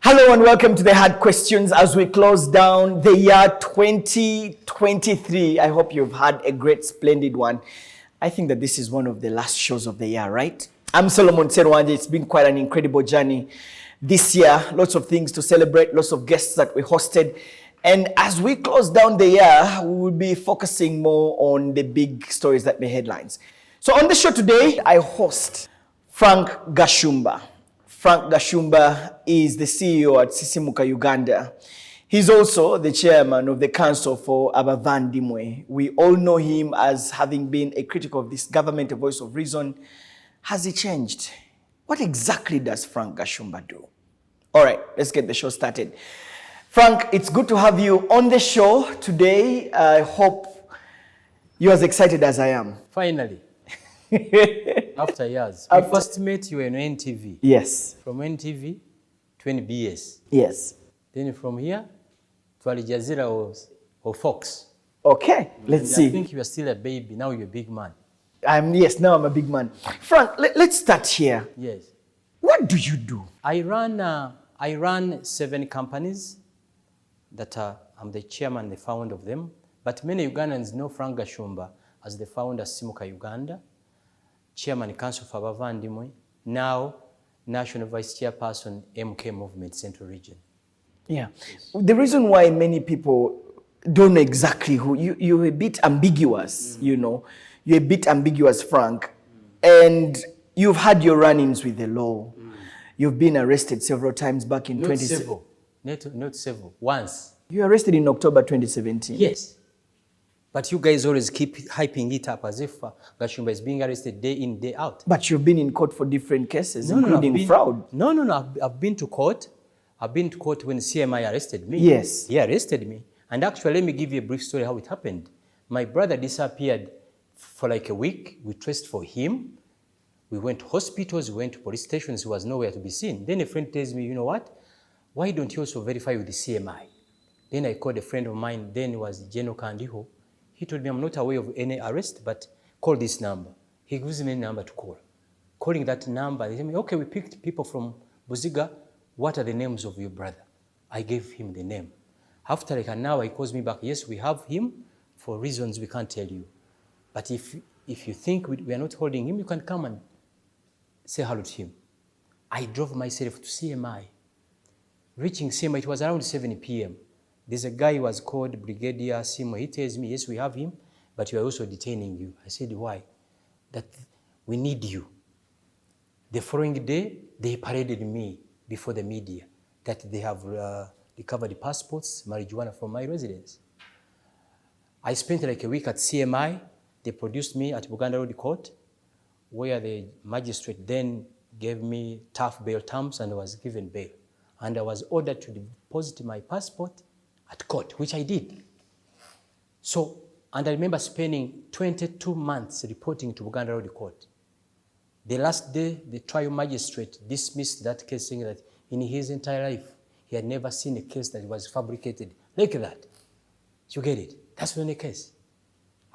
Hello and welcome to the Hard Questions as we close down the year 2023. I hope you've had a great, splendid one. I think that this is one of the last shows of the year, right? I'm Solomon Serwanje. It's been quite an incredible journey this year. Lots of things to celebrate, lots of guests that we hosted. And as we close down the year, we will be focusing more on the big stories that made headlines. So on the show today, I host Frank Gashumba. Frank Gashumba is the CEO at Sisimuka, Uganda. He's also the chairman of the Council for Abavandimwe. We all know him as having been a critic of this government, a voice of reason. Has he changed? What exactly does Frank Gashumba do? All right, let's get the show started. Frank, it's good to have you on the show today. I hope you're as excited as I am. Finally. After years. We first met you in NTV. Yes. From NTV to NBS. Yes. Then from here to Al Jazeera or Fox. Okay, let's see. I think you are still a baby. Now you're a big man. Yes, now I'm a big man. Frank, let's start here. Yes. What do you do? I run 7 companies that I'm the chairman, the founder of them. But many Ugandans know Frank Gashumba as the founder of Sisimuka Uganda, chairman Council for Abavandimwe, now national vice chairperson MK Movement Central Region. Yeah. Yes. The reason why many people don't know exactly who you're a bit ambiguous, you know. You're a bit ambiguous, Frank. And you've had your run-ins with the law. You've been arrested several times back in 2017. Not several. Once. You were arrested in October 2017. Yes. But you guys always keep hyping it up as if Gashumba is being arrested day in, day out. But you've been in court for different cases, including fraud. No. I've been to court. I've been to court when CMI arrested me. Yes. He arrested me. And actually, let me give you a brief story how it happened. My brother disappeared for like a week. We traced for him. We went to hospitals. We went to police stations. He was nowhere to be seen. Then a friend tells me, you know what? Why don't you also verify with the CMI? Then I called a friend of mine. Then it was General Kandiho. He told me, I'm not aware of any arrest, but call this number. He gives me a number to call. Calling that number, they tell me, okay, we picked people from Buziga. What are the names of your brother? I gave him the name. After like an hour, he calls me back. Yes, we have him for reasons we can't tell you. But if you think we are not holding him, you can come and say hello to him. I drove myself to CMI. Reaching CMI, it was around 7 p.m. There's a guy who was called Brigadier Simo. He tells me, yes, we have him, but we are also detaining you. I said, why? That we need you. The following day, they paraded me before the media that they have recovered the passports, marijuana from my residence. I spent like a week at CMI. They produced me at Buganda Road Court, where the magistrate then gave me tough bail terms and I was given bail. And I was ordered to deposit my passport at court, which I did. So, and I remember spending 22 months reporting to Buganda Road Court. The last day, the trial magistrate dismissed that case, saying that in his entire life, he had never seen a case that was fabricated like that. You get it? That's the only case.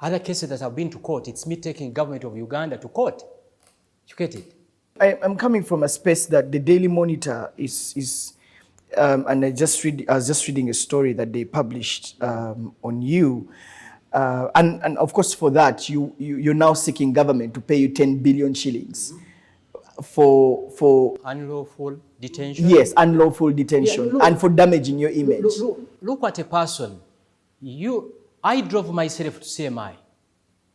Other cases that have been to court, it's me taking government of Uganda to court. You get it? I'm coming from a space that the Daily Monitor is and I was just reading a story that they published on you. And of course, for that, you're now seeking government to pay you 10 billion shillings for unlawful detention. Yes, unlawful detention, and for damaging your image. Look at a person. I drove myself to CMI.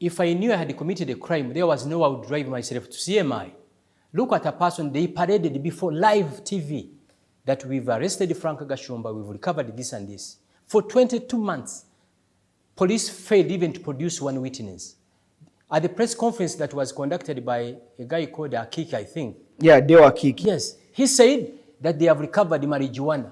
If I knew I had committed a crime, there was no way I would drive myself to CMI. Look at a person, they paraded before live TV that we've arrested Frank Gashumba, we've recovered this and this. For 22 months, police failed even to produce one witness. At the press conference that was conducted by a guy called Akiki, I think. Yeah, they were Akiki. Yes. He said that they have recovered the marijuana.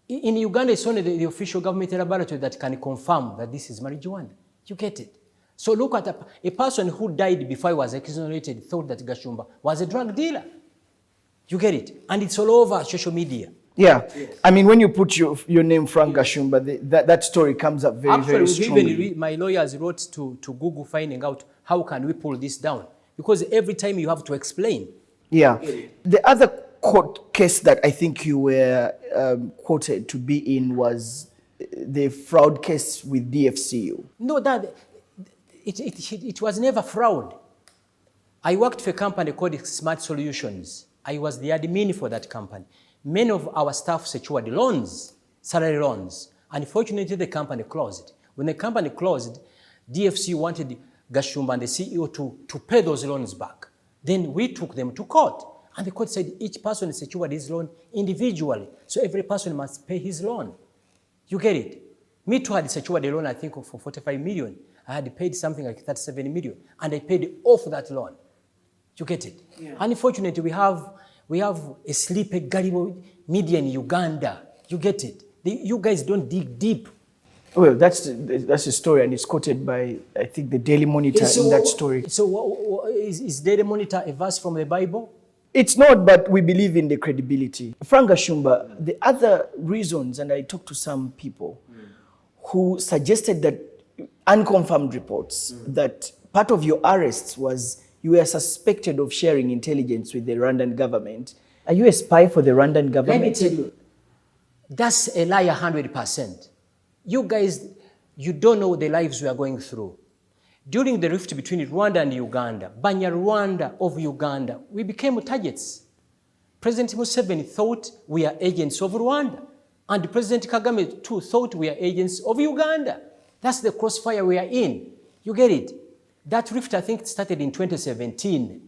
In Uganda, it's only the official government laboratory that can confirm that this is marijuana. You get it? So look at a person who died before he was exonerated thought that Gashumba was a drug dealer. You get it? And it's all over social media. Yeah. Yes. I mean, when you put your name, Frank Gashumba, that story comes up very strongly. Even my lawyers wrote to Google finding out how can we pull this down. Because every time you have to explain. Yeah. The other court case that I think you were quoted to be in was the fraud case with DFCU. No, it was never fraud. I worked for a company called Smart Solutions. I was the admin for that company. Many of our staff secured loans, salary loans. Unfortunately, the company closed. When the company closed, DFC wanted Gashumba and the CEO to pay those loans back. Then we took them to court. And the court said each person secured his loan individually. So every person must pay his loan. You get it? Me too had secured a loan, I think, for 45 million. I had paid something like 37 million. And I paid off that loan. You get it? Yeah. Unfortunately, we have a sleepy, gullible media in Uganda. You get it? You guys don't dig deep. Well, that's a story, and it's quoted by, I think, the Daily Monitor in that story. So is Daily Monitor a verse from the Bible? It's not, but we believe in the credibility. Frank Gashumba, the other reasons, and I talked to some people who suggested that, unconfirmed reports, that part of your arrests was you were suspected of sharing intelligence with the Rwandan government. Are you a spy for the Rwandan government? Let me tell you, that's a lie 100%. You guys, you don't know the lives we are going through. During the rift between Rwanda and Uganda, Banyarwanda of Uganda, we became targets. President Museveni thought we are agents of Rwanda. And President Kagame too thought we are agents of Uganda. That's the crossfire we are in. You get it? That rift, I think, started in 2017.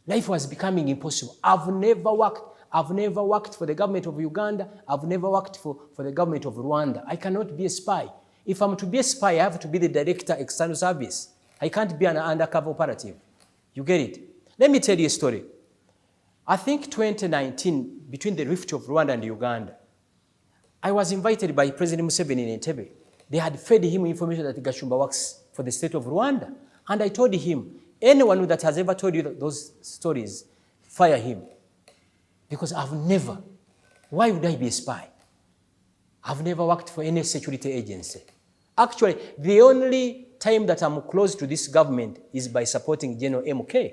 Life was becoming impossible. I've never worked for the government of Uganda. I've never worked for the government of Rwanda. I cannot be a spy. If I'm to be a spy, I have to be the director of external service. I can't be an undercover operative. You get it? Let me tell you a story. I think 2019, between the rift of Rwanda and Uganda, I was invited by President Museveni in Entebbe. They had fed him information that Gashumba works for the state of Rwanda. And I told him, anyone that has ever told you those stories, fire him. Because I've never, why would I be a spy? I've never worked for any security agency. Actually, the only time that I'm close to this government is by supporting General MK.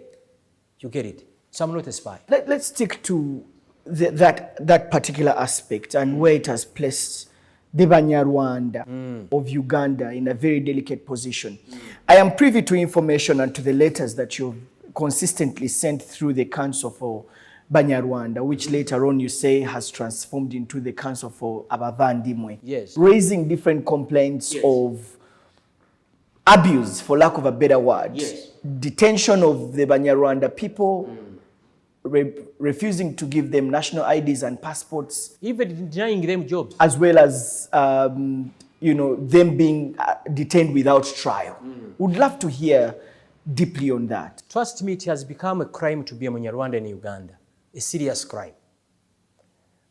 You get it? So I'm not a spy. Let's stick to that particular aspect and where it has placed the Banyarwanda of Uganda in a very delicate position. I am privy to information and to the letters that you've consistently sent through the Council for Banyarwanda, which later on you say has transformed into the Council for Abavandimwe. Yes. Raising different complaints of abuse, for lack of a better word. Yes. Detention of the Banyarwanda people, refusing to give them national IDs and passports. Even denying them jobs. As well as, them being detained without trial. Would love to hear deeply on that. Trust me, it has become a crime to be a Munyarwanda in Uganda. A serious crime.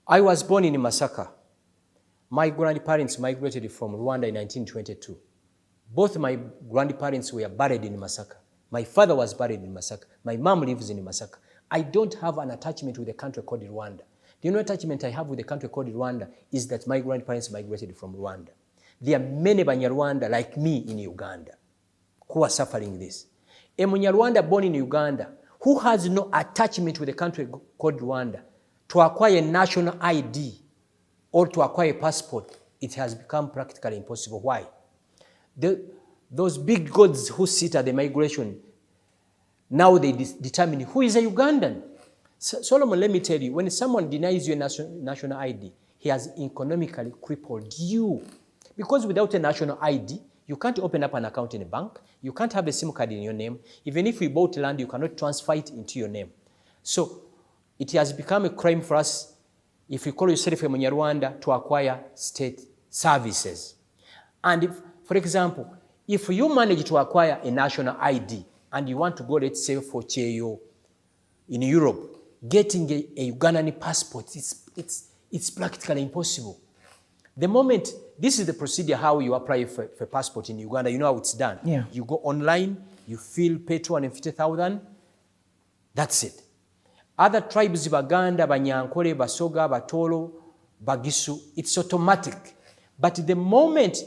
I was born in Masaka. My grandparents migrated from Rwanda in 1922. Both my grandparents were buried in Masaka. My father was buried in Masaka. My mom lives in Masaka. I don't have an attachment with a country called Rwanda. The only attachment I have with a country called Rwanda is that my grandparents migrated from Rwanda. There are many Banyarwanda like me in Uganda who are suffering this. A Munyarwanda born in Uganda who has no attachment with a country called Rwanda, to acquire national ID or to acquire a passport, it has become practically impossible. Why? Those big gods who sit at the migration, now they determine who is a Ugandan. Solomon, let me tell you, when someone denies you a national ID, he has economically crippled you. Because without a national ID, you can't open up an account in a bank. You can't have a SIM card in your name. Even if you bought land, you cannot transfer it into your name. So it has become a crime for us, if you call yourself a Munyarwanda, to acquire state services. And if, for example, if you manage to acquire a national ID and you want to go, let's say, for Cheyo in Europe, getting a Ugandan passport, it's practically impossible. The moment, this is the procedure how you apply for a passport in Uganda. You know how it's done. Yeah. You go online, you pay 250,000, that's it. Other tribes, Baganda, Banyankole, Basoga, Batolo, Bagisu, it's automatic. But the moment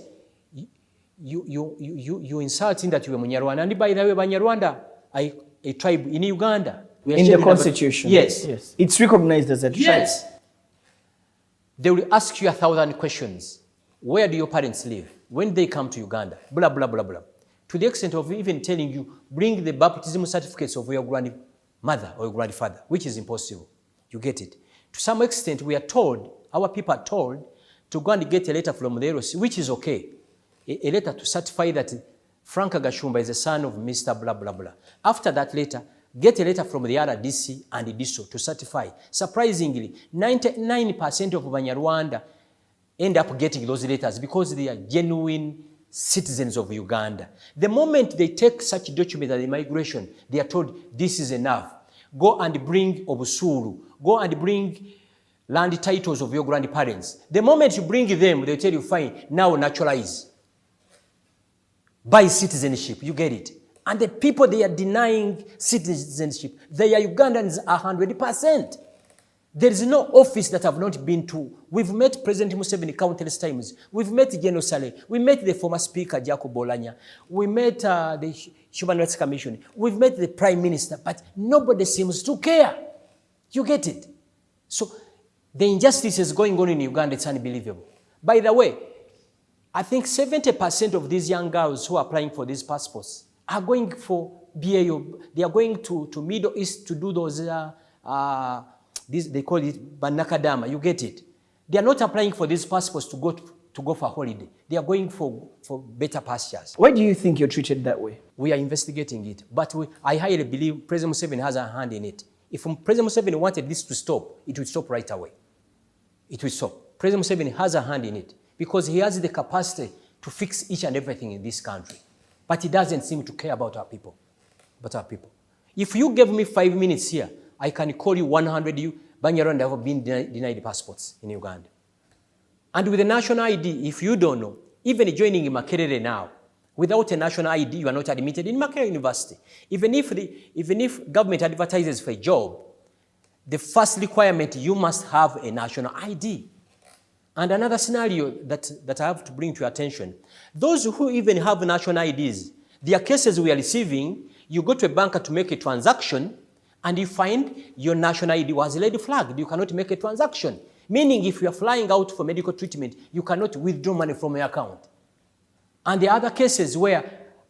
you insulting that you are Munyarwanda, and by the way, Banyarwanda, a tribe in Uganda, We are In the sharing Constitution. Yes. Yes. It's recognized as a tribe. Yes. They will ask you 1,000 questions. Where do your parents live? When they come to Uganda? Blah, blah, blah, blah. To the extent of even telling you, bring the baptism certificates of your grandmother or your grandfather, which is impossible. You get it. To some extent, we are told, our people are told, to go and get a letter from the ROC, which is okay. A letter to certify that Frank Gashumba is the son of Mr. blah, blah, blah. After that letter, get a letter from the RDC and the DISO to certify. Surprisingly, 99% of Banyarwanda end up getting those letters because they are genuine citizens of Uganda. The moment they take such documents as immigration, they are told, this is enough. Go and bring obusuru. Go and bring land titles of your grandparents. The moment you bring them, they tell you, fine, now naturalize. By citizenship, you get it. And the people they are denying citizenship, they are Ugandans 100%. There is no office that I've not been to. We've met President Museveni countless times. We've met General Saleh. We met the former Speaker, Jacob Bolanya. We met the Human Rights Commission. We've met the Prime Minister, but nobody seems to care. You get it? So the injustices going on in Uganda, it's unbelievable. By the way, I think 70% of these young girls who are applying for these passports are going for BAO. They are going to Middle East to do those, they call it Banakadama. You get it? They are not applying for these passports to go for a holiday. They are going for better pastures. Why do you think you're treated that way? We are investigating it. But I highly believe President Museveni has a hand in it. If President Museveni wanted this to stop, it would stop right away. It will stop. President Museveni has a hand in it because he has the capacity to fix each and everything in this country. But he doesn't seem to care about our people. If you give me 5 minutes here, I can call you 100 Banyarwanda have been denied passports in Uganda. And with a national ID, if you don't know, even joining in Makerere now, without a national ID, you are not admitted in Makerere University. Even if government advertises for a job, the first requirement, you must have a national ID. And another scenario that I have to bring to your attention, those who even have national IDs, their cases we are receiving, you go to a banker to make a transaction, and you find your national ID was already flagged. You cannot make a transaction. Meaning if you are flying out for medical treatment, you cannot withdraw money from your account. And there are other cases where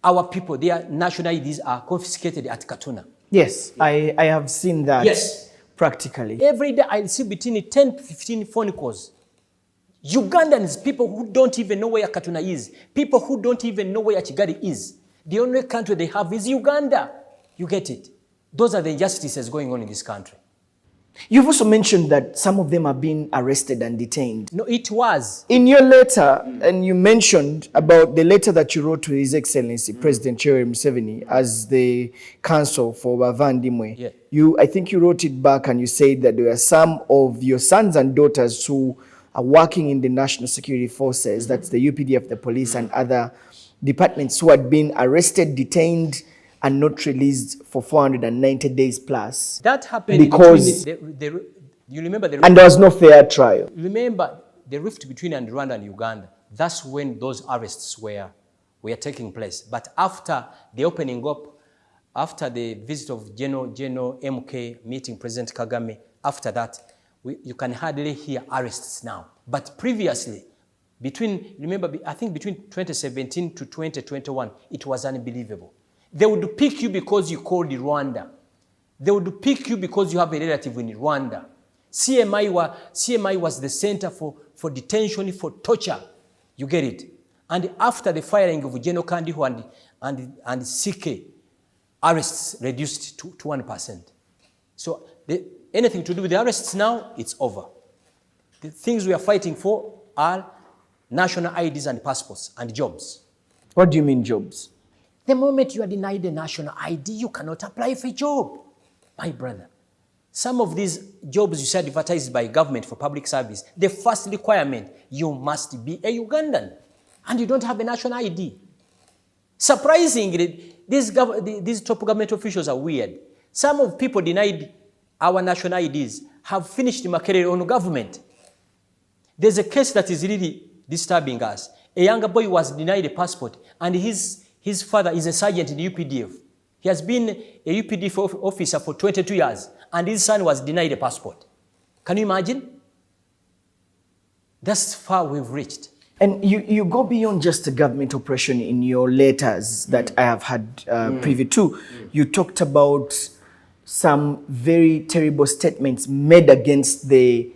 our people, their national IDs are confiscated at Katuna. Yes, I have seen that. Yes. Practically. Every day I receive between 10 to 15 phone calls. Ugandans, people who don't even know where Katuna is, people who don't even know where Kigali is. The only country they have is Uganda. You get it? Those are the injustices going on in this country. You've also mentioned that some of them are being arrested and detained. No, it was. In your letter, and you mentioned about the letter that you wrote to His Excellency, President Museveni, as the counsel for Bavandimwe. Yeah. I think you wrote it back and you said that there are some of your sons and daughters who are working in the National Security Forces, that's the UPDF, the police, and other departments who had been arrested, detained, and not released for 490 days plus. That happened because you remember the and there was no fair trial. Remember the rift between Rwanda and Uganda. That's when those arrests were taking place. But after the opening up, after the visit of General MK meeting President Kagame, after that, you can hardly hear arrests now. But previously, I think between 2017 to 2021, it was unbelievable. They would pick you because you called Rwanda. They would pick you because you have a relative in Rwanda. CMI was the center for detention, for torture. You get it? And after the firing of General Kandiho and CK, arrests reduced to 1%. So anything to do with the arrests now, it's over. The things we are fighting for are national IDs and passports and jobs. What do you mean jobs? The moment you are denied a national ID, you cannot apply for a job, my brother. Some of these jobs you see advertised by government for public service, the first requirement, you must be a Ugandan, and you don't have a national ID. Surprisingly, these top government officials are weird. Some of people denied our national IDs have finished Makerere on government. There's a case that is really disturbing us. A younger boy was denied a passport, and his father is a sergeant in UPDF. He has been a UPD officer for 22 years, and his son was denied a passport. Can you imagine? That's far we've reached. And you go beyond just a government operation in your letters that I have had preview to. You talked about some very terrible statements made against the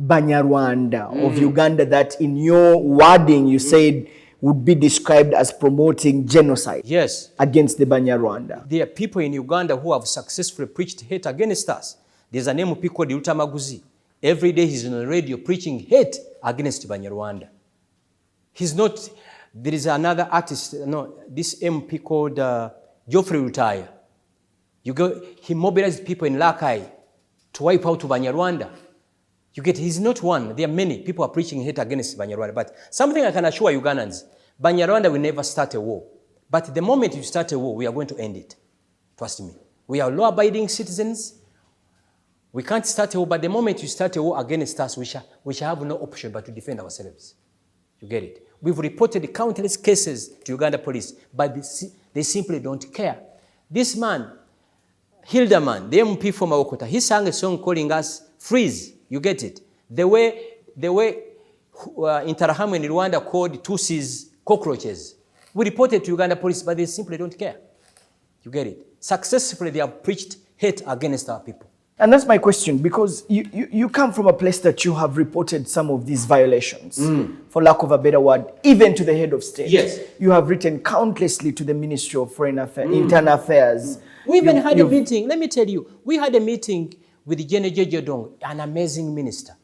Banyarwanda of Uganda that in your wording you said would be described as promoting genocide against the Banyarwanda. There are people in Uganda who have successfully preached hate against us. There's an MP called Iruta Maguzi. Every day he's on the radio preaching hate against Banyarwanda. He's not, there is another artist, this MP called Geoffrey Rutaya. He mobilized people in Lakai to wipe out Banyarwanda. He's not one. There are many people are preaching hate against Banyarwanda. But something I can assure Ugandans, Banyarwanda will never start a war. But the moment you start a war, we are going to end it. Trust me. We are law-abiding citizens. We can't start a war, but the moment you start a war against us, we shall have no option but to defend ourselves. You get it? We've reported countless cases to Uganda police, but they simply don't care. This man, Hilderman, the MP from Awokota, he sang a song calling us freeze. You get it? The way Interahamwe in Rwanda called Tutsis cockroaches. We reported to Uganda police, but they simply don't care. You get it? Successfully, they have preached hate against our people. And that's my question, because you come from a place that you have reported some of these violations, for lack of a better word, even to the head of state. Yes. You have written countlessly to the Ministry of Foreign Affairs, Internal Affairs. We even had a meeting. Let me tell you, we had a meeting with General Jedong, an amazing minister.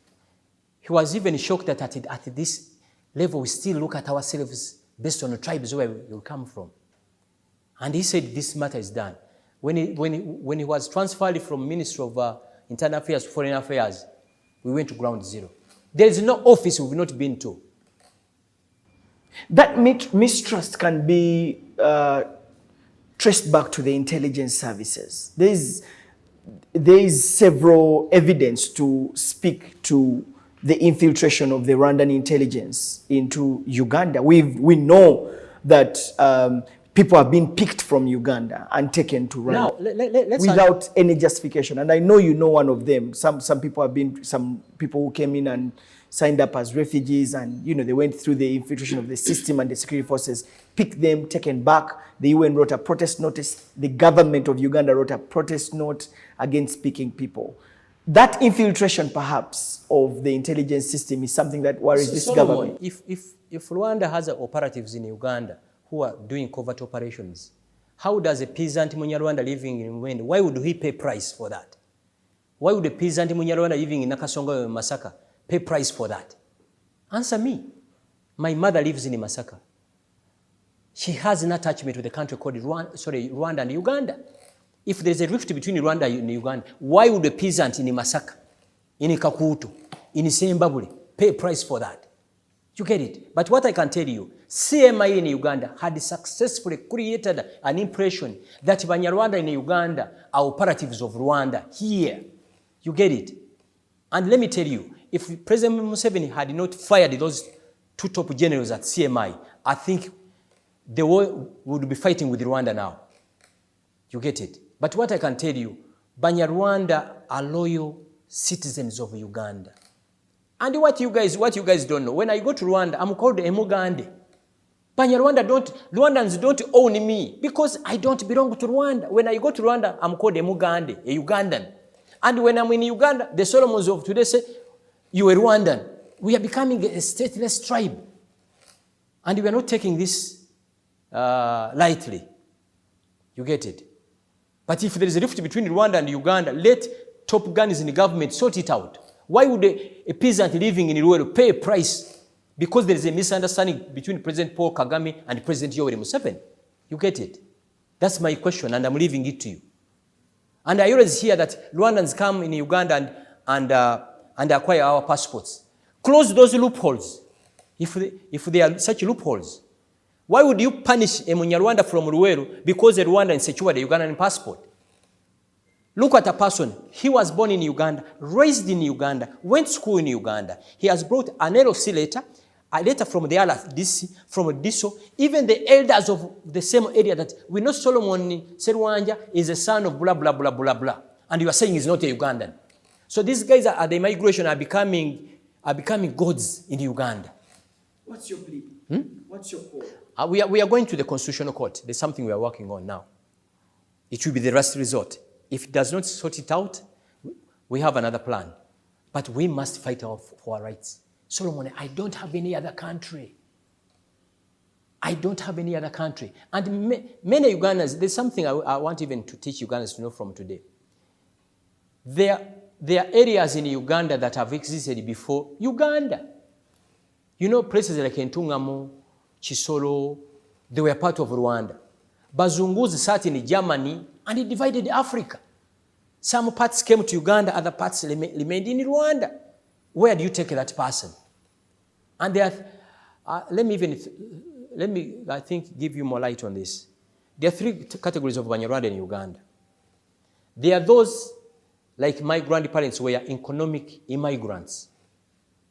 He was even shocked that at this level, we still look at ourselves based on the tribes where we come from. And he said this matter is done. When he was transferred from Ministry of Internal Affairs to Foreign Affairs, we went to ground zero. There is no office we've not been to. That mistrust can be traced back to the intelligence services. There is several evidence to speak to the infiltration of the Rwandan intelligence into Uganda. We know that people have been picked from Uganda and taken to Rwanda without any justification. And I know you know one of them. Some people who came in and signed up as refugees, and they went through the infiltration of the system, and the security forces picked them, taken back. The UN wrote a protest notice. The government of Uganda wrote a protest note against picking people. That infiltration, perhaps, of the intelligence system is something that worries this government. If Rwanda has operatives in Uganda who are doing covert operations, how does a peasant Munyarwanda living in Mwende, why would he pay price for that? Why would a peasant Munyarwanda living in Nakasonga, Masaka, pay price for that? Answer me. My mother lives in Masaka. She has an attachment with a country called Rwanda and Uganda. If there's a rift between Rwanda and Uganda, why would a peasant in Masaka, in Kakutu, in Zimbabwe pay price for that? You get it? But what I can tell you, CMI in Uganda had successfully created an impression that Banyarwanda in Uganda are operatives of Rwanda here. You get it? And let me tell you, if President Museveni had not fired those two top generals at CMI, I think the war would be fighting with Rwanda now. You get it? But what I can tell you, Banyarwanda are loyal citizens of Uganda. And what you guys don't know, when I go to Rwanda, I'm called a Mugande. Rwandans don't own me because I don't belong to Rwanda. When I go to Rwanda, I'm called a Mugande, a Ugandan. And when I'm in Uganda, the Solomons of today say, you are Rwandan. We are becoming a stateless tribe. And we are not taking this lightly. You get it? But if there is a rift between Rwanda and Uganda, let top guns in the government sort it out. Why would a peasant living in Ruwero pay a price? Because there is a misunderstanding between President Paul Kagame and President Yoweri Museveni. You get it? That's my question, and I'm leaving it to you. And I always hear that Rwandans come in Uganda and acquire our passports. Close those loopholes, if there are such loopholes. Why would you punish a Munyarwanda from Ruwero because a Rwandan secured a Ugandan passport? Look at a person. He was born in Uganda, raised in Uganda, went to school in Uganda. He has brought an LOC letter, later from the other, this, from this, even the elders of the same area that we know Solomon Serwanja is a son of blah, blah, blah, blah, blah. And you are saying he's not a Ugandan. So these guys at the migration are becoming gods in Uganda. What's your plea? What's your call? We are going to the Constitutional Court. There's something we are working on now. It will be the last resort. If it does not sort it out, we have another plan. But we must fight for our rights. Solomon, I don't have any other country. I don't have any other country. And many Ugandans, there's something I want even to teach Ugandans to know from today. There are areas in Uganda that have existed before Uganda. You know, places like Ntungamo, Chisolo, they were part of Rwanda. Bazunguzi sat in Germany and it divided Africa. Some parts came to Uganda, other parts remained in Rwanda. Where do you take that person? And there are, let me, I think, give you more light on this. There are three categories of Banyarwanda in Uganda. There are those, like my grandparents were economic immigrants.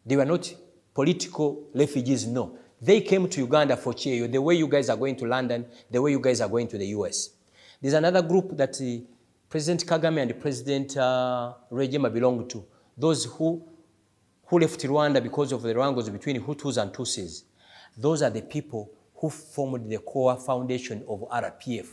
They were not political refugees, no. They came to Uganda for cheer, the way you guys are going to London, the way you guys are going to the US. There's another group that President Kagame and President Rejema belong to. Those who left Rwanda because of the wrangles between Hutus and Tutsis. Those are the people who formed the core foundation of RPF.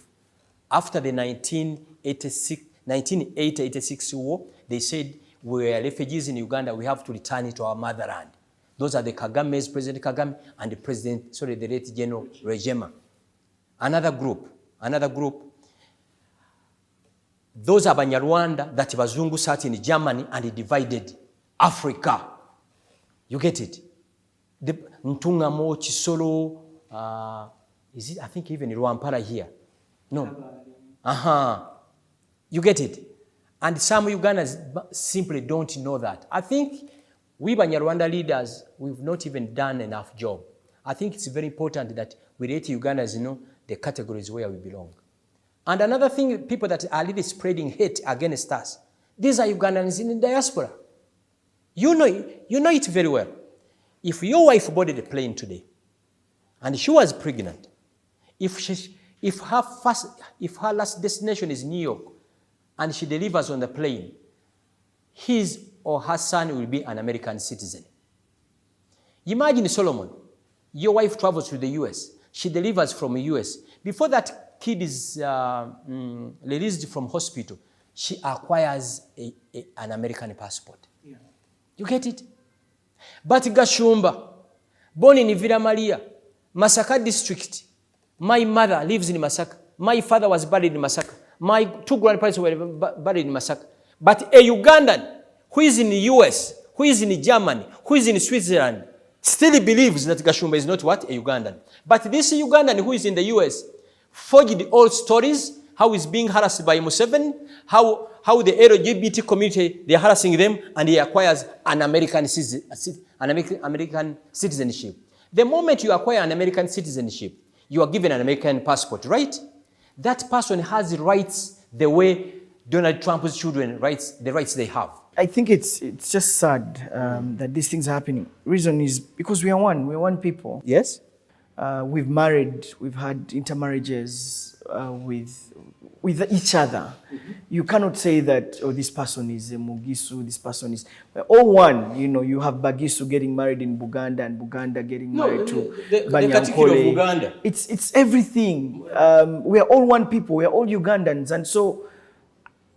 After the 1980-86 war, they said, we are refugees in Uganda, we have to return to our motherland. Those are the Kagames, President Kagame, and the late General Rejema. Another group, those are Banyarwanda that Bazungu sat in Germany and divided Africa. You get it? The Ntungamo, Chisolo, is it? I think even Rwampara here. No. You get it? And some Ugandans simply don't know that. I think we Banyarwanda leaders, we've not even done enough job. I think it's very important that we let Ugandans know the categories where we belong. And another thing, people that are really spreading hate against us, these are Ugandans in the diaspora. You know it very well. If your wife boarded a plane today, and she was pregnant, if her last destination is New York, and she delivers on the plane, his or her son will be an American citizen. Imagine Solomon, your wife travels to the US, she delivers from the US. Before that kid is released from hospital, she acquires an American passport. Yeah. You get it? But Gashumba, born in Villa Maria, Masaka district, my mother lives in Masaka, my father was buried in Masaka, my two grandparents were buried in Masaka. But a Ugandan who is in the US, who is in Germany, who is in Switzerland, still believes that Gashumba is not what? A Ugandan. But this Ugandan who is in the US forged all stories, how he's being harassed by Museveni, how the LGBT community, they're harassing them, and he acquires an American citizenship. The moment you acquire an American citizenship, you are given an American passport, right? That person has rights the way Donald Trump's children the rights they have. I think it's just sad that these things are happening. Reason is because we are one. We're one people. Yes. We've married. We've had intermarriages with each other. Mm-hmm. You cannot say that, oh, this person is a Mugisu, this person is... We're all one. You know, you have Bagisu getting married in Buganda and Buganda getting married to Banyankole. Buganda. It's everything. We are all one people. We are all Ugandans. And so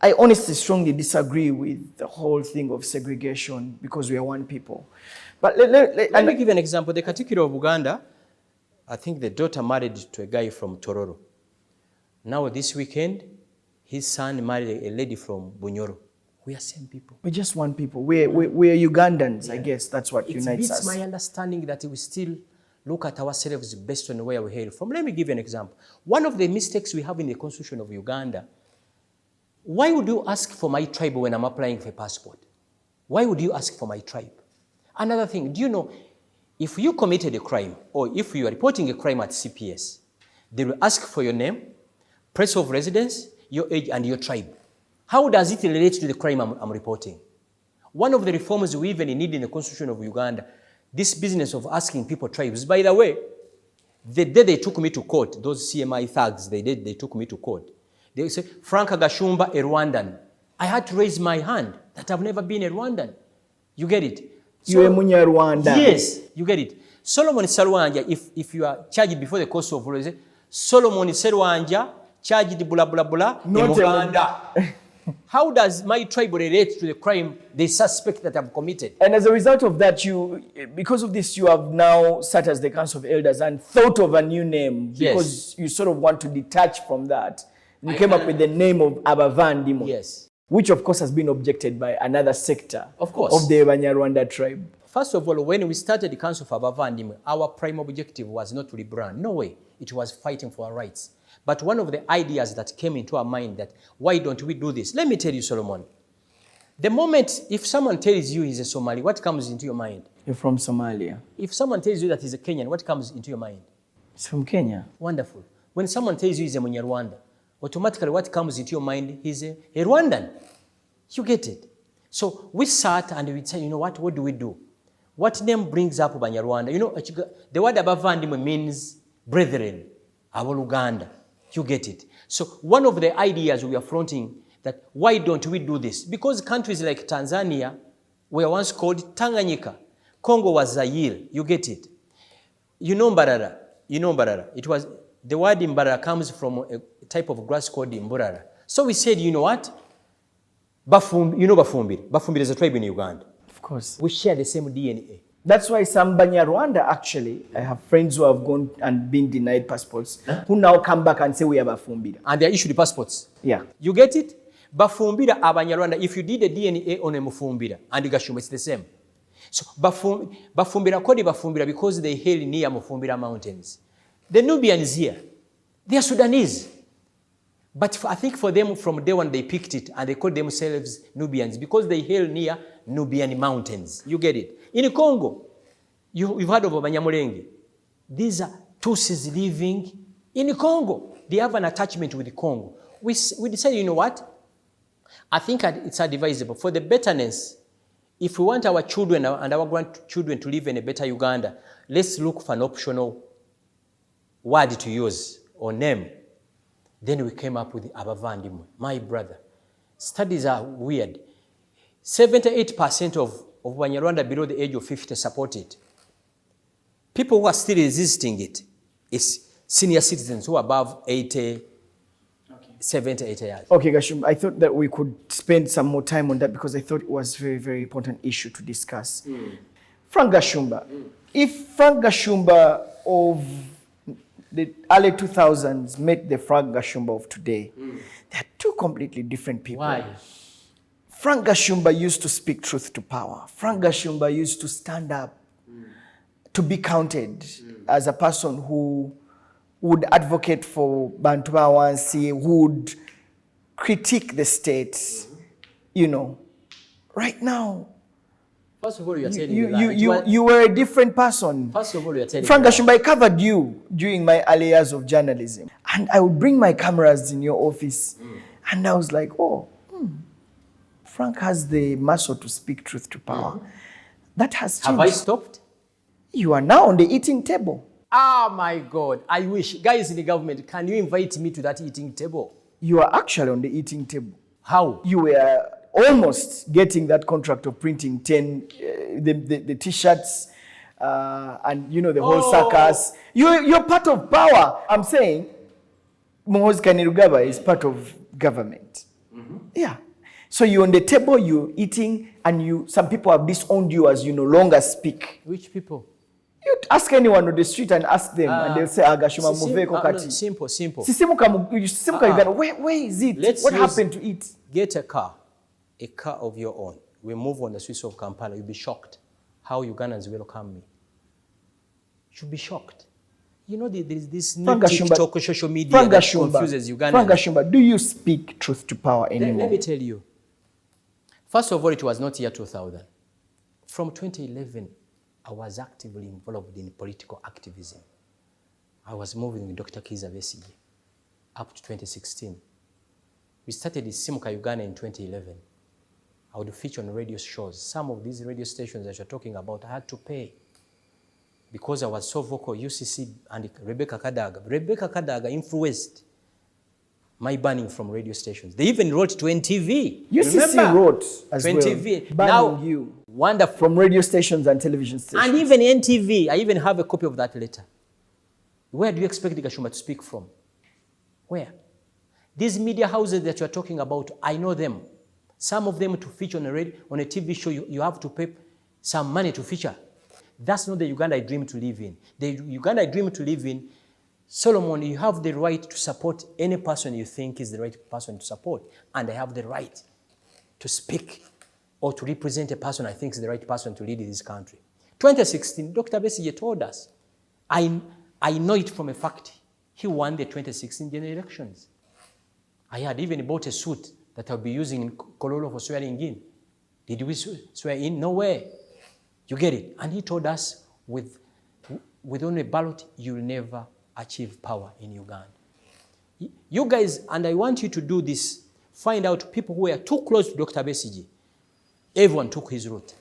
I honestly strongly disagree with the whole thing of segregation because we are one people. But let me give you an example. The Katikkiro of Uganda, I think the daughter married to a guy from Tororo. Now this weekend, his son married a lady from Bunyoro. We are same people. We're just one people. We're Ugandans, yeah. I guess that's what unites us. It's my understanding that we still look at ourselves based on where we hail from. Let me give you an example. One of the mistakes we have in the Constitution of Uganda, why would you ask for my tribe when I'm applying for a passport? Why would you ask for my tribe? Another thing, do you know, if you committed a crime or if you are reporting a crime at CPS, they will ask for your name, place of residence, your age, and your tribe. How does it relate to the crime I'm reporting? One of the reforms we even need in the Constitution of Uganda, this business of asking people tribes. By the way, the day they took me to court, those CMI thugs, they took me to court. They say, Frank Gashumba, a Rwandan. I had to raise my hand that I've never been a Rwandan. You get it? You're a Munyarwanda. Yes, you get it. Solomon Salwanja, if you are charged before the court of law, Solomon Salwanja, charged blah blah blah, Not Uganda. How does my tribe relate to the crime they suspect that I've committed? And as a result of that, because of this, you have now sat as the Council of Elders and thought of a new name because you sort of want to detach from that. You came up with the name of Abavandimo. Yes. Which of course has been objected by another sector of the Banyarwanda tribe. First of all, when we started the Council of Abavandimo, our prime objective was not to rebrand. No way. It was fighting for our rights. But one of the ideas that came into our mind that, why don't we do this? Let me tell you, Solomon. The moment, if someone tells you he's a Somali, what comes into your mind? You're from Somalia. If someone tells you that he's a Kenyan, what comes into your mind? He's from Kenya. Wonderful. When someone tells you he's a Munyarwanda, automatically what comes into your mind is a Rwandan. You get it? So we sat and we said, you know what do we do? What name brings up Banyarwanda? You know, the word Abavandimo means brethren, our Uganda. You get it? So one of the ideas we are fronting that why don't we do this? Because countries like Tanzania were once called Tanganyika. Congo was Zaire. You get it? You know Mbarara. It was, the word Mbarara comes from a type of grass called Mburara. So we said, you know what? Bafumbira. Bafumbira is a tribe in Uganda. Of course. We share the same DNA. That's why some Banyarwanda actually, I have friends who have gone and been denied passports, who now come back and say we are Bafumbira. And they are issued passports. Yeah. You get it? Bafumbira are Banyarwanda. If you did a DNA on a Mufumbira and Gashumba, it's the same. So Bafumbira called Bafumbira because they hail near Mufumbira mountains. The Nubians here, they are Sudanese. But I think for them, from day one, they picked it and they called themselves Nubians because they hail near Nubian mountains. You get it? In Congo, you've heard of Banyamulenge. These are Tutsis living in Congo. They have an attachment with the Congo. We decided, you know what? I think it's advisable. For the betterness, if we want our children and our grandchildren to live in a better Uganda, let's look for an optional word to use or name. Then we came up with Abavandimo, my brother. Studies are weird. 78% of Banyarwanda below the age of 50 support it. People who are still resisting it is senior citizens who are above 80, 70, 80 years. Okay, Gashumba, I thought that we could spend some more time on that because I thought it was a very, very important issue to discuss. Frank Gashumba. If Frank Gashumba of the early 2000s met the Frank Gashumba of today, they're two completely different people. Why? Frank Gashumba used to speak truth to power. Frank Gashumba used to stand up to be counted as a person who would advocate for Bantu Bawansi, who would critique the state, you know. Right now, First of all, you are telling me you were a different person. First of all, you are telling Frank me Gashumba, I covered you during my early years of journalism. And I would bring my cameras in your office. And I was like, Frank has the muscle to speak truth to power. That has changed. Have I stopped? You are now on the eating table. Oh my God, I wish. Guys in the government, can you invite me to that eating table? You are actually on the eating table. How? You were almost getting that contract of printing 10, the T-shirts, and you know, the whole circus. You're part of power. I'm saying Muhoozi Kainerugaba is part of government. Yeah. So you're on the table, you're eating, and some people have disowned you as you no longer speak. Which people? You ask anyone on the street and ask them, and they'll say, Gashumba Muveko Kati. Simple. Sisimuka Uganda. Where is it? What happened to it? Get a car of your own. We move on the streets of Kampala. You'll be shocked how Ugandans welcome me. You'll be shocked. You know, there is this new TikTok social media that confuses Ugandans. Frank Gashumba, do you speak truth to power anymore? Let me tell you. First of all, it was not year 2000. From 2011, I was actively involved in political activism. I was moving with Dr. Kiza Besigye up to 2016. We started Simuka Uganda in 2011. I would feature on radio shows. Some of these radio stations that you're talking about, I had to pay because I was so vocal, UCC and Rebecca Kadaga influenced my banning from radio stations. They even wrote to NTV. UCC wrote as NTV. well, banning you wonderful. From radio stations and television stations. And even NTV, I even have a copy of that letter. Where do you expect Gashumba to speak from? Where? These media houses that you're talking about, I know them. Some of them to feature on a TV show, you have to pay some money to feature. That's not the Uganda I dream to live in. The Uganda I dream to live in, Solomon, you have the right to support any person you think is the right person to support. And I have the right to speak or to represent a person I think is the right person to lead this country. 2016, Dr. Besigye told us, I know it from a fact. He won the 2016 general elections. I had even bought a suit that I'll be using in Kololo for swearing in. Did we swear in? No way. You get it? And he told us, with only a ballot, you'll never achieve power in Uganda. You guys, and I want you to do this, find out people who were too close to Dr. Besigye. Everyone took his route.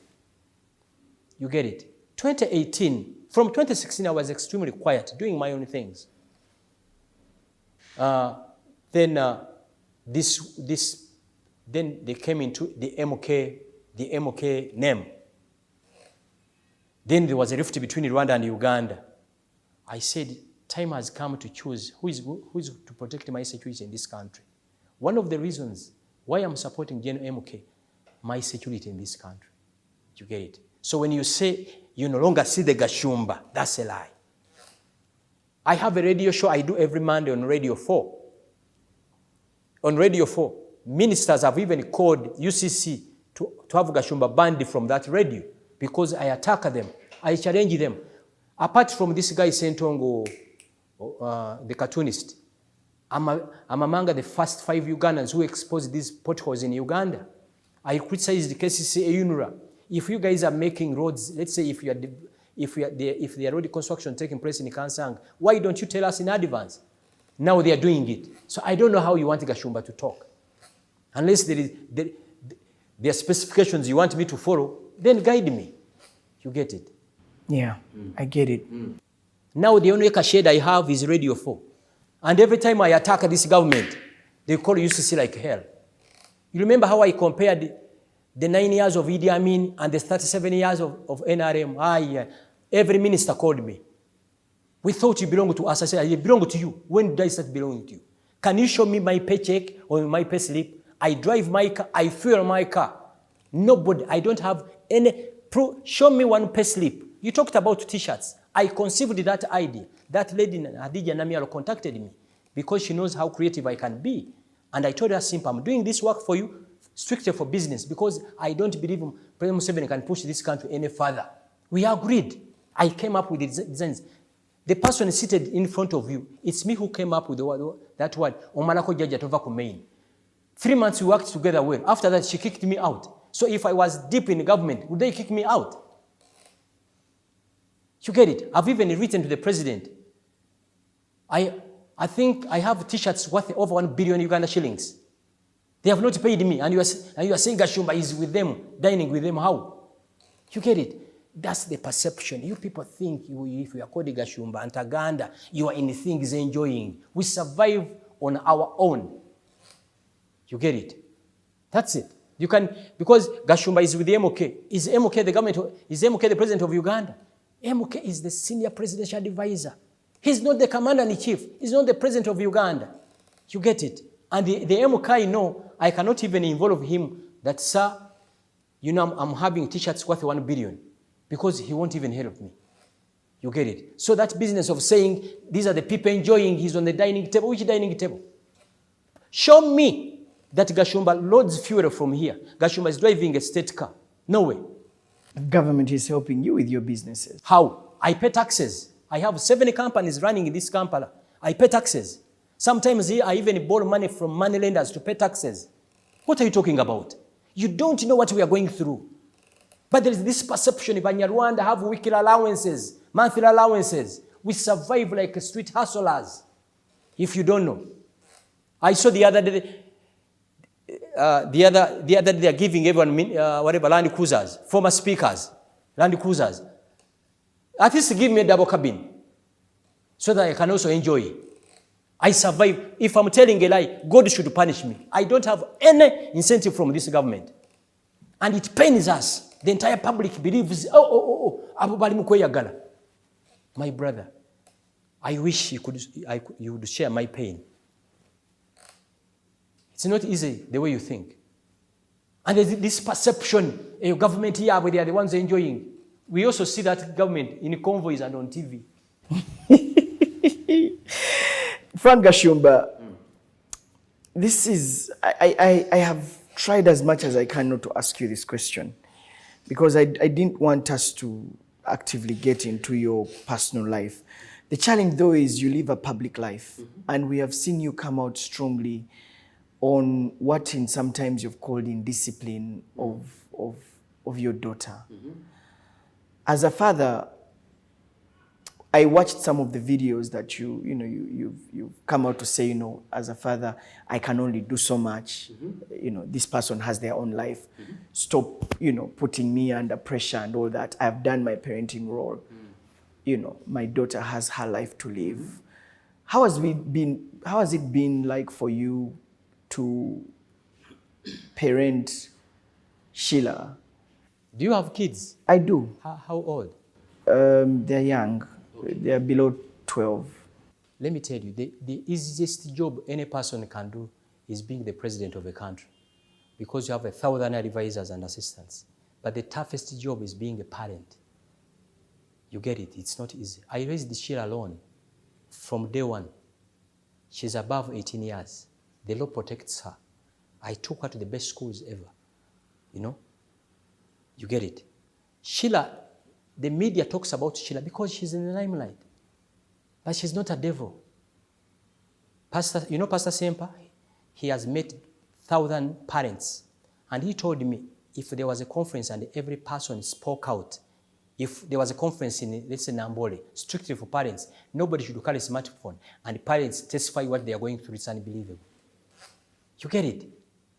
You get it? 2018, from 2016, I was extremely quiet, doing my own things. Then they came into the MOK name. Then there was a rift between Rwanda and Uganda. I said, time has come to choose who is to protect my security in this country. One of the reasons why I'm supporting Gen MOK, my security in this country. You get it? So when you say you no longer see the Gashumba, that's a lie. I have a radio show I do every Monday on Radio 4. On Radio 4, ministers have even called UCC to have Gashumba banned from that radio because I attack them. I challenge them. Apart from this guy, Sentongo, the cartoonist, I'm among the first 5 Ugandans who exposed these potholes in Uganda. I criticized the KCC UNRA. If you guys are making roads, let's say if the road construction taking place in Kansang, why don't you tell us in advance? Now they are doing it. So I don't know how you want Gashumba to talk. Unless there are specifications you want me to follow, then guide me. You get it? Yeah, I get it. Now the only shade I have is Radio 4. And every time I attack this government, they call UCC like hell. You remember how I compared the 9 years of Idi Amin and the 37 years of NRM? Every minister called me. We thought you belonged to us. I said, I belong to you. When did I start belonging to you? Can you show me my paycheck or my pay slip? I drive my car. I fuel my car. Nobody. I don't have any proof. Show me one pay slip. You talked about T-shirts. I conceived that idea. That lady, Hadija Namiaro, contacted me because she knows how creative I can be. And I told her, simple, I'm doing this work for you strictly for business because I don't believe President Museveni can push this country any further. We agreed. I came up with the designs. The person seated in front of you, it's me who came up with that word, Omalako Jaja Tova Kumain. 3 months we worked together well. After that, she kicked me out. So if I was deep in the government, would they kick me out? You get it? I've even written to the president. I think I have T-shirts worth over 1 billion Uganda shillings. They have not paid me, and you are saying Gashumba is with them, dining with them. How? You get it? That's the perception. You people think if you are called Gashumba and Taganda, you are in things enjoying. We survive on our own. You get it? That's it. You can, because Gashumba is with the MOK. Is MOK the government? Is MOK the president of Uganda? MOK is the senior presidential advisor. He's not the commander-in-chief. He's not the president of Uganda. You get it? And the MOK, I cannot even involve him that, sir, I'm having T-shirts worth 1 billion because he won't even help me. You get it? So that business of saying these are the people enjoying, he's on the dining table. Which dining table? Show me that Gashumba loads fuel from here. Gashumba is driving a state car. No way. The government is helping you with your businesses. How? I pay taxes. I have 7 companies running in this Kampala. I pay taxes. Sometimes here I even borrow money from money lenders to pay taxes. What are you talking about? You don't know what we are going through. But there is this perception in Banyarwanda have weekly allowances, monthly allowances. We survive like street hustlers. If you don't know. I saw the other day, they are giving everyone, land cruisers, former speakers, land cruisers. At least give me a double cabin so that I can also enjoy. I survive. If I'm telling a lie, God should punish me. I don't have any incentive from this government. And it pains us. The entire public believes, my brother, I wish you would share my pain. It's not easy the way you think. And there's this perception, a government here, where they are the ones enjoying. We also see that government in convoys and on TV. Frank Gashumba, this is, I have tried as much as I can not to ask you this question, because I didn't want us to actively get into your personal life. The challenge, though, is you live a public life, and we have seen you come out strongly on what in sometimes you've called indiscipline of your daughter. As a father, I watched some of the videos that you've come out to say, as a father, I can only do so much. This person has their own life. Stop, putting me under pressure and all that. I've done my parenting role. My daughter has her life to live. How has it been like for you to parent Sheila? Do you have kids? I do. How old? They're young. They are below 12. Let me tell you, the easiest job any person can do is being the president of a country, because you have 1,000 advisors and assistants. But the toughest job is being a parent. You get it? It's not easy. I raised Sheila alone from day one. She's above 18 years. The law protects her. I took her to the best schools ever. You get it? Sheila, the media talks about Sheila because she's in the limelight. But she's not a devil. Pastor Sempa, he has met 1,000 parents. And he told me, if there was a conference and every person spoke out, if there was a conference in, let's say, Nambole, strictly for parents, nobody should carry a smartphone. And parents testify what they are going through. It's unbelievable. You get it?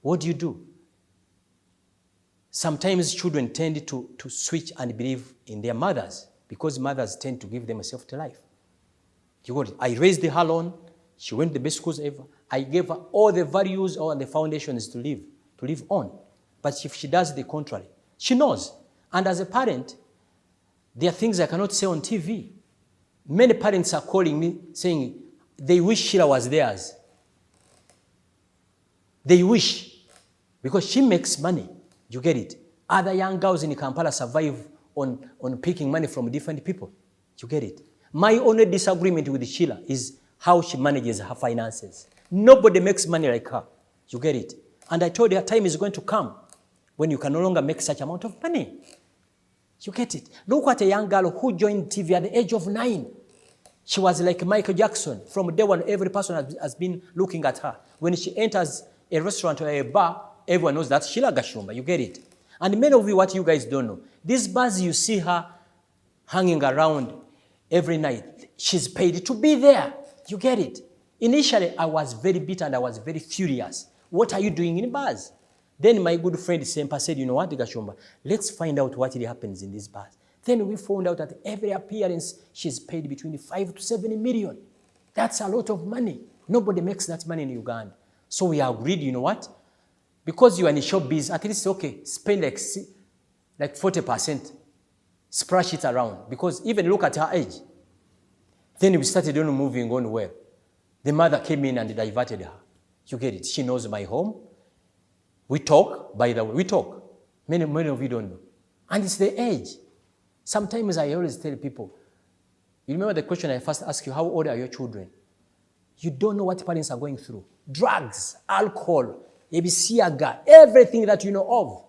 What do you do? Sometimes children tend to switch and believe in their mothers, because mothers tend to give them a self-to-life. You got it? I raised her alone. She went to the best schools ever. I gave her all the values, all the foundations to live on. But if she does the contrary, she knows. And as a parent, there are things I cannot say on TV. Many parents are calling me saying they wish Sheila was theirs. They wish, because she makes money. You get it? Other young girls in Kampala survive on picking money from different people. You get it? My only disagreement with Sheila is how she manages her finances. Nobody makes money like her. You get it? And I told her time is going to come when you can no longer make such amount of money. You get it? Look at a young girl who joined TV at the age of 9. She was like Michael Jackson. From day one, every person has been looking at her. When she enters a restaurant or a bar, everyone knows that's Sheila Gashumba. You get it? And many of you, what you guys don't know, these bars you see her hanging around every night, she's paid to be there. You get it? Initially, I was very bitter and I was very furious. What are you doing in bars? Then my good friend Sempa said, you know what, Gashumba, let's find out what really happens in these bars. Then we found out that every appearance, she's paid between 5 to 7 million. That's a lot of money. Nobody makes that money in Uganda. So we agreed, you know what? Because you are in the showbiz, at least, okay, spend like 40%. Splash it around. Because even look at her age. Then we started moving on well. The mother came in and diverted her. You get it? She knows my home. We talk, by the way, we talk. Many of you don't know. And it's the age. Sometimes I always tell people, you remember the question I first asked you, how old are your children? You don't know what parents are going through. Drugs, alcohol, ebisiaga, everything that you know of.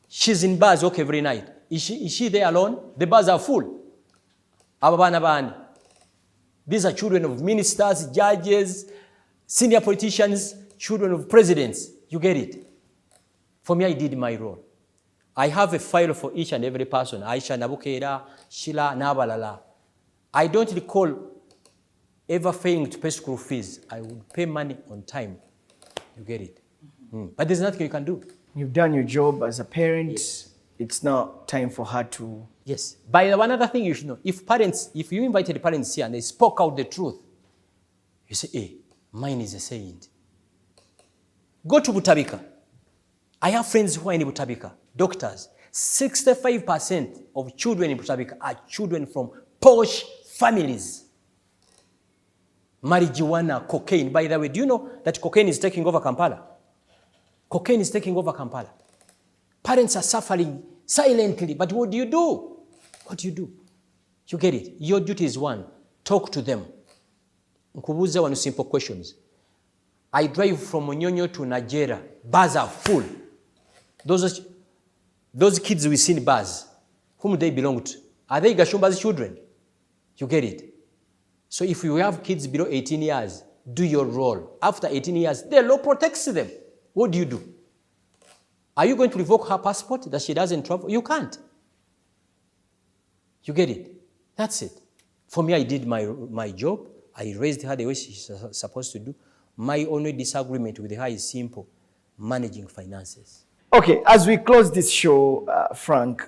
She's in bars, okay, every night. Is she there alone? The bars are full. These are children of ministers, judges, senior politicians, children of presidents. You get it? For me, I did my role. I have a file for each and every person. Aisha, Nabukera, Sheila, Nabalala. I don't recall ever failing to pay school fees. I would pay money on time. You get it? But there's nothing you can do. You've done your job as a parent. Yes. it's now time for her to... Yes. By the one other thing you should know, if you invited parents here and they spoke out the truth, you say, hey, mine is a saint. Go to Butabika. I have friends who are in Butabika, doctors. 65% of children in Butabika are children from posh families. Marijuana, cocaine. By the way, do you know that cocaine is taking over Kampala? Cocaine is taking over Kampala. Parents are suffering silently, but what do you do? What do you do? You get it? Your duty is one, talk to them. Nkubuza one simple questions. I drive from Onyonyo to Nigeria. Bars are full. Those kids we see in bars, whom they belong to, are they Gashumba's children? You get it? So if you have kids below 18 years, do your role. After 18 years, the law protects them. What do you do? Are you going to revoke her passport that she doesn't travel? You can't. You get it? That's it. For me, I did my job. I raised her the way she's supposed to do. My only disagreement with her is simple: managing finances. Okay, as we close this show, Frank,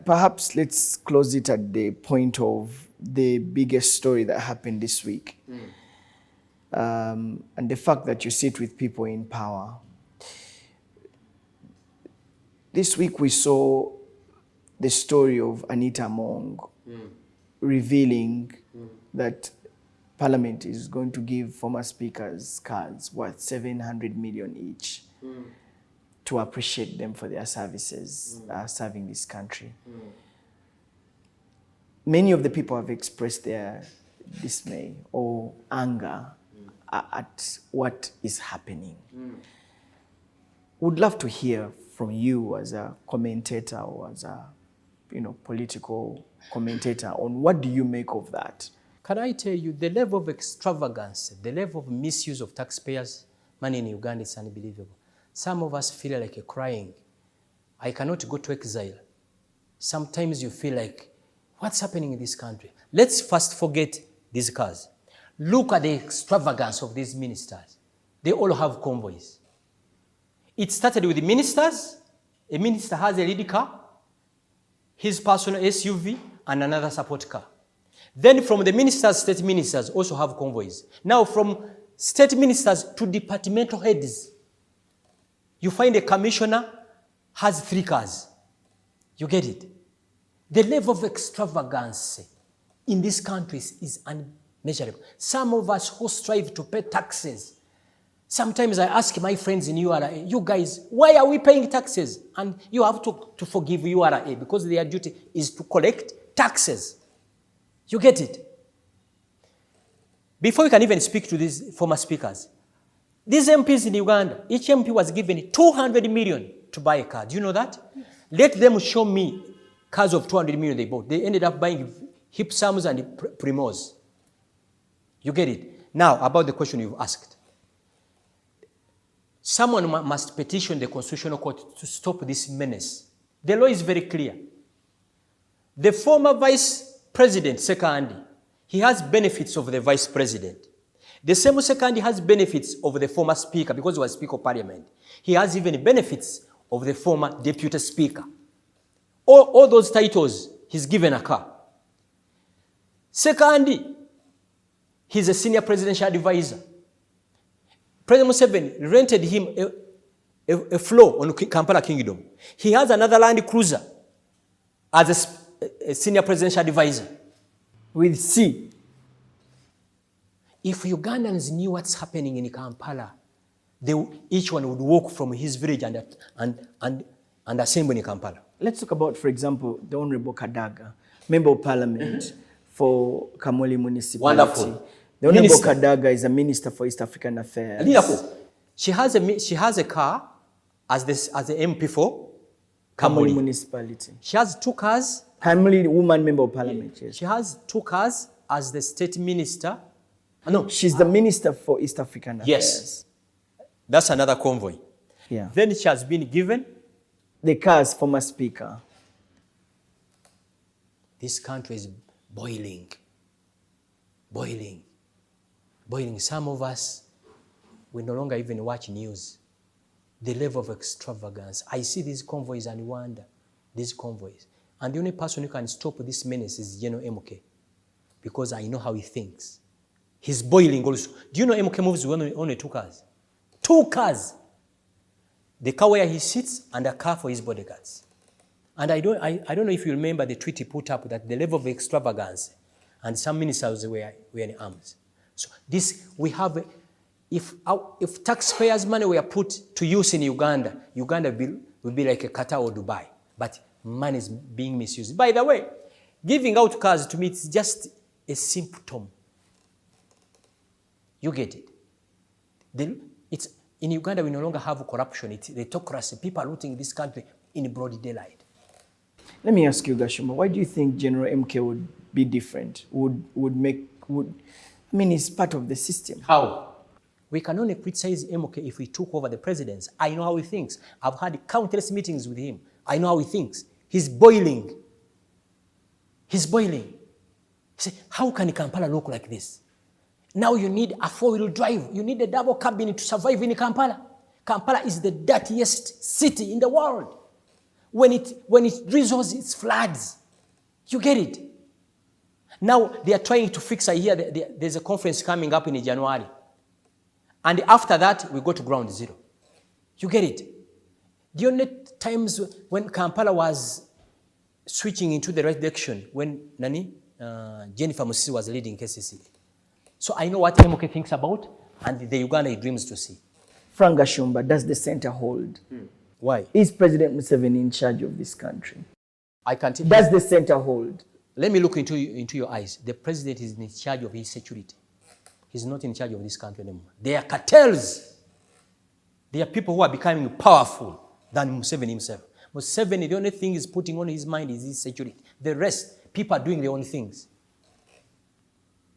perhaps let's close it at the point of the biggest story that happened this week. And the fact that you sit with people in power. This week we saw the story of Anita Among revealing that Parliament is going to give former speakers cards worth 700 million each to appreciate them for their services serving this country. Many of the people have expressed their dismay or anger at what is happening. Would love to hear from you as a commentator or as a political commentator on what do you make of that? Can I tell you, the level of extravagance, the level of misuse of taxpayers' money in Uganda is unbelievable. Some of us feel like crying. I cannot go to exile. Sometimes you feel like, what's happening in this country? Let's first forget these cars. Look at the extravagance of these ministers. They all have convoys. It started with the ministers. A minister has a lead car, his personal SUV, and another support car. Then from the ministers, state ministers also have convoys. Now from state ministers to departmental heads, you find a commissioner has 3 cars. You get it? The level of extravagance in these countries is unmeasurable. Some of us who strive to pay taxes, sometimes I ask my friends in URA, you guys, why are we paying taxes? And you have to forgive URA because their duty is to collect taxes. You get it? Before we can even speak to these former speakers, these MPs in Uganda, each MP was given 200 million to buy a car. Do you know that? Yes. Let them show me cars of 200 million they bought. They ended up buying Hipsams and Primos. You get it? Now, about the question you've asked. Someone must petition the Constitutional Court to stop this menace. The law is very clear. The former Vice President, Sekandi, he has benefits of the Vice President. The same Sekandi has benefits of the former Speaker because he was Speaker of Parliament. He has even benefits of the former Deputy Speaker. All those titles, he's given a car. Sekandi, he's a senior presidential advisor. President Museveni rented him a floor on Kampala Kingdom. He has another Land Cruiser as a senior presidential advisor. With C. If Ugandans knew what's happening in Kampala, each one would walk from his village and assemble in Kampala. Let's talk about, for example, the Honorable Kadaga, Member of Parliament for Kamuli Municipality. Wonderful. The Honorable Kadaga is a Minister for East African Affairs. Wonderful. She has a car as the MP for Kamuli Municipality. She has 2 cars. Kamuli, woman Member of Parliament, yes. She has 2 cars as the State Minister. No. She's the Minister for East African Affairs. Yes. That's another convoy. Yeah. Then she has been given the car's former Speaker. This country is boiling. Boiling. Boiling. Some of us, we no longer even watch news. The level of extravagance. I see these convoys and wonder, these convoys. And the only person who can stop this menace is General MK, because I know how he thinks. He's boiling also. Do you know MK moves with only 2 cars? 2 cars! The car where he sits and a car for his bodyguards. And I don't know if you remember the tweet he put up that the level of extravagance, and some ministers were in arms. So this, we have, if taxpayers' money were put to use in Uganda, Uganda will be like a Qatar or Dubai. But money is being misused. By the way, giving out cars to me, it's just a symptom. You get it? In Uganda, we no longer have corruption. It's the autocracy. People are looting this country in broad daylight. Let me ask you, Gashumba, why do you think General MK would be different? I mean, he's part of the system. How? We can only criticize MK if we took over the presidency. I know how he thinks. I've had countless meetings with him. I know how he thinks. He's boiling. He's boiling. He said, how can Kampala look like this? Now you need a 4-wheel drive. You need a double cabin to survive in Kampala. Kampala is the dirtiest city in the world. When it drizzles, it floods. You get it? Now they are trying to fix it here. There's a conference coming up in January. And after that, we go to ground zero. You get it? The only times when Kampala was switching into the right direction, when Jennifer Musisi was leading KCC. So I know what MK thinks about, and the Uganda he dreams to see. Frank Gashumba, does the center hold? Why? Is President Museveni in charge of this country? I can't. Does the center hold? Let me look into your eyes. The president is in charge of his security. He's not in charge of this country anymore. There are cartels. There are people who are becoming powerful than Museveni himself. Museveni, the only thing he's putting on his mind is his security. The rest, people are doing their own things.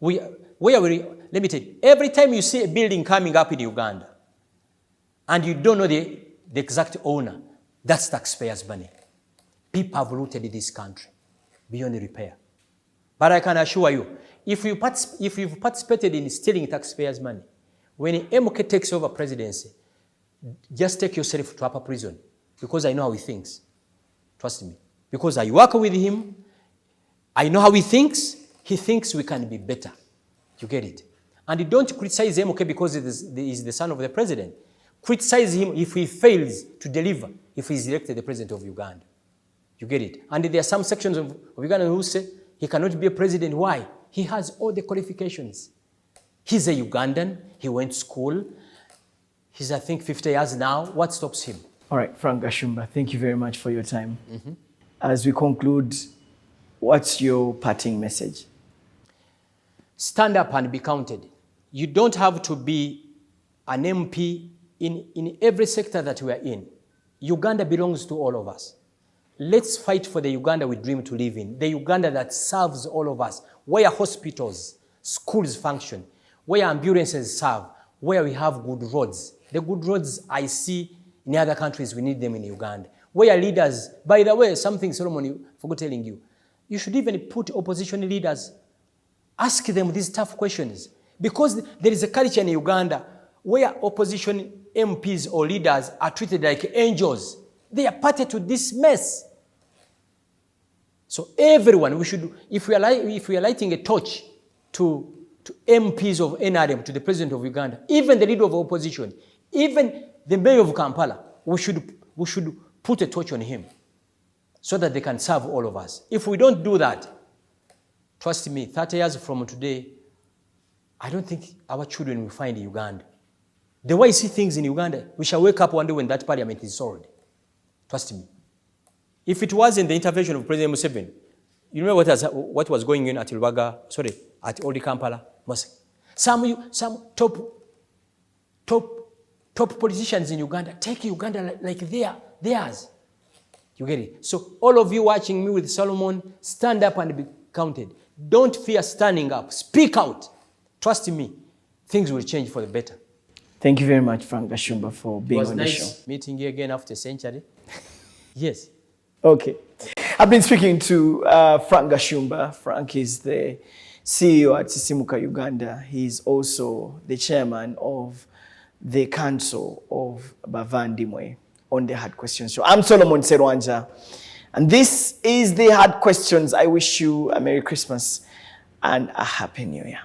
Let me tell you, every time you see a building coming up in Uganda, and you don't know the exact owner, that's taxpayers' money. People have looted this country beyond repair. But I can assure you, if you've participated in stealing taxpayers' money, when MK takes over presidency, just take yourself to upper prison, because I know how he thinks. Trust me. Because I work with him, I know how he thinks. He thinks we can be better. You get it? And you don't criticize MK because he's the son of the president. Criticize him if he fails to deliver, if he's elected the president of Uganda. You get it? And there are some sections of Uganda who say he cannot be a president. Why? He has all the qualifications. He's a Ugandan. He went to school. He's, I think, 50 years now. What stops him? All right, Frank Gashumba, thank you very much for your time. As we conclude, what's your parting message? Stand up and be counted. You don't have to be an MP in every sector that we are in. Uganda belongs to all of us. Let's fight for the Uganda we dream to live in, the Uganda that serves all of us, where hospitals, schools function, where ambulances serve, where we have good roads. The good roads I see in other countries, we need them in Uganda. Where leaders, by the way, something Solomon, I forgot telling you, you should even put opposition leaders, ask them these tough questions. Because there is a culture in Uganda where opposition MPs or leaders are treated like angels. They are party to this mess. So everyone, we should, if we are lighting a torch to MPs of NRM, to the president of Uganda, even the leader of opposition, even the mayor of Kampala, we should put a torch on him so that they can serve all of us. If we don't do that, trust me, 30 years from today, I don't think our children will find Uganda. The way I see things in Uganda, we shall wake up one day when that parliament is solved. Trust me. If it wasn't the intervention of President Museveni, you remember what was going on at at Old Kampala? Some top politicians in Uganda take Uganda like theirs. You get it? So all of you watching me with Solomon, stand up and be counted. Don't fear standing up. Speak out. Trust me, things will change for the better. Thank you very much, Frank Gashumba, for being on the show. It was nice meeting you again after a century. Yes. Okay. I've been speaking to Frank Gashumba. Frank is the CEO at Sisimuka Uganda. He's also the chairman of the Council of Bavandimwe on the Hard Questions Show. I'm Solomon Serwanja. And this is the hard questions. I wish you a Merry Christmas and a Happy New Year.